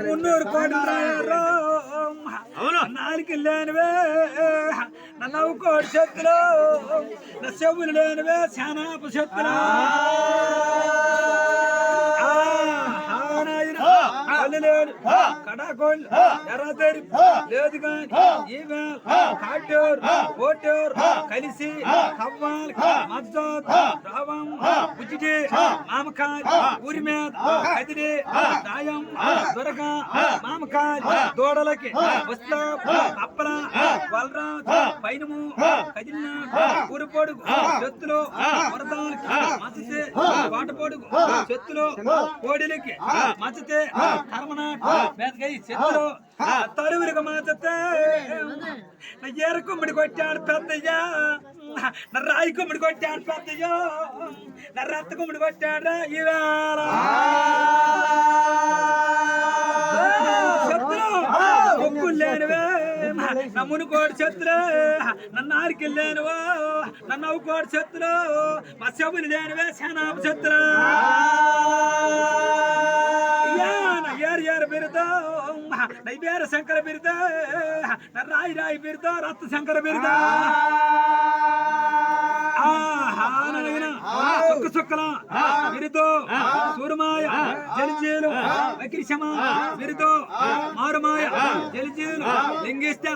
మున్నూరు కోటి నాలుగు లేనివే నా నవ్వుకోటి చెత్తులు నా చెవులు లేనివే శానాపు చెత్తులు కడాకోళ్ళు ఎర్రతేరి లేదు కానీ ఈవేళ కాటూరు కోటూరు కలిసి కవ్వాలి మద్దతు రావం బుజ్జిటి మామకాయ ఊరి మీద కదిరి దాయం దొరక మామకాయ దూడలకి వస్తా అప్పల బలరాజు పైనము కదిలిన ఊరి పొడుగు చెత్తులు వరదాలకి మచ్చతే కోట పొడుగు చెత్తులు కోడిలకి మచ్చతే కర్మనాటి మేతకై చెత్తులు తరువురికి మచ్చతే నా ఏర కుమ్మిడి కొట్టాడు పెద్దయ్యా నా రాయి కుమ్మిడి కొట్టాడు పెద్దయ్యో నా రత్త కుమ్మిడి కొట్టాడు ఈవేళ చెత్తులు ఒక్కులు లేనివే నా మునుకోడి చెత్తులు నన్ను ఆరికి లేనివో నన్ను అవ్వుకోడి చెత్తులు మా చెవులు లేనివే శానాపు చెత్తులు ఏరు బిరుదో నైవేర శంకర బిరుదో రాయి రాయి బిరుదో రత్న శంకర బిరుదో సుక్క సుక్కల బిరుదో సూరమాయ జలిజీలు వక్రిశమ బిరుదో మారుమాయ జలిజీలు లింగిష్ట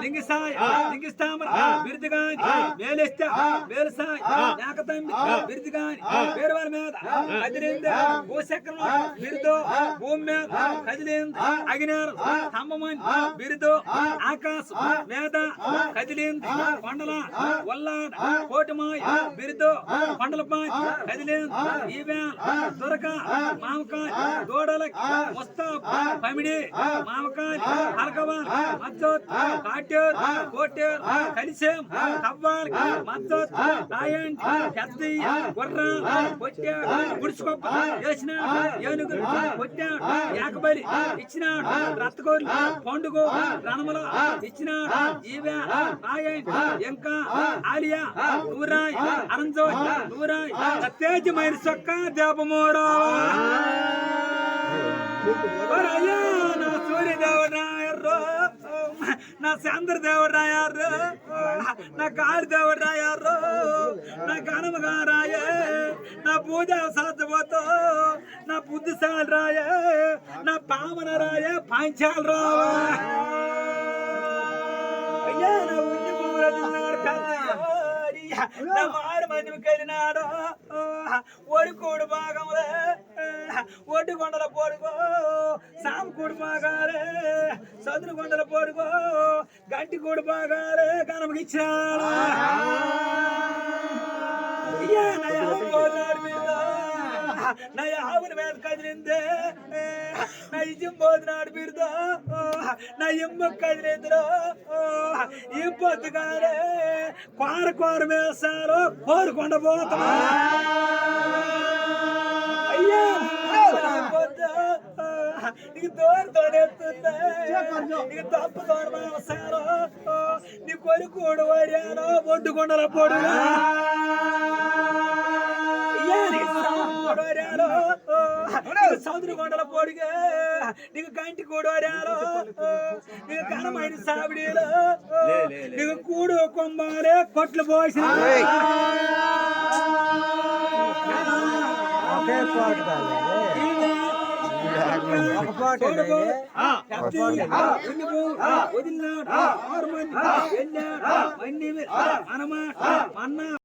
లింగిసాయ లింగిస్తామర బిరుదుగాని వేలిష్ట వేలుసాయ ఏకతంబి బిరుదుగాని వేరువారి మీద కదిలింది భూచక్రం బిరుదో భూమి మీద కదిలింది అగినారు స్తంభమని బిరుదో ఆకాశం వేద కదిలింది కొండల వల్లాడ కోటిమాయ బిరుదో కొండలపాయ కదిలింది ఈవేళ దొరక మామకాయ దూడలకి వస్తా పమిడి మామకాయ హలకవాల్ మద్దతు కాటూరు కోటూరు కలిసేం కవ్వాలి మద్దతు రాయండి పెద్దయ్య గుర్ర కొట్టాడు గుడిచుకొప్ప వేసినాడు ఏనుగులు కొట్టాడు ఏకబలి ఇచ్చినాడు రత్తకోళ్ళు పండుగ రణముల ఇచ్చినాడు ఈవేళ రాయండి ఇంకా ఆలియా నూరాయ్ అరంజో నూరాయ్ తేజమైన సొక్క దేపమోరా నా సూర్యదేవుడు రాయర్రో నా చంద్రదేవుడు రాయారు నా కాళిదేవుడు రాయారు నా కనమగా రాయే నా పూజ సాధ్యపోతో నా బుద్ధిశాలి రాయే నా పామన రాయే పాంచాలు రావా అయ్యా నా ఉన్ని నా మారు మంది కలినాడు ఒడికోడు భాగములే ఒడ్డు కొండల పొడుగో సాంకూడు బాగాలే సదురు కొండల పొడుగో గంటి కూడు బాగాలే కనమకిచ్చాడు నా ఆవుని మీద కదిలిందే నా ఇజం పోతున్నాడు బిరుదో నా ఎమ్మ కదిలిందిరో ఈ పొద్దుగానే కోర వేసారు కోరుకొండ పోతున్నా అయ్యా నీకు దూరంతోనేస్తుందా నీకు తప్పుతో వేసారు నీ కొడుకోడు వాడాను ఒడ్డుకొండల పొడుగా సముద్ర కొండల పొడిగా నీకు గంటి కూడోరాలో నీకు ఘనమైన సావిడీలో నీకు కూడు కొమ్మాలే కొట్లు పోసిన వదిలినాడు 6 మంది వెళ్ళాడు అన్నమాట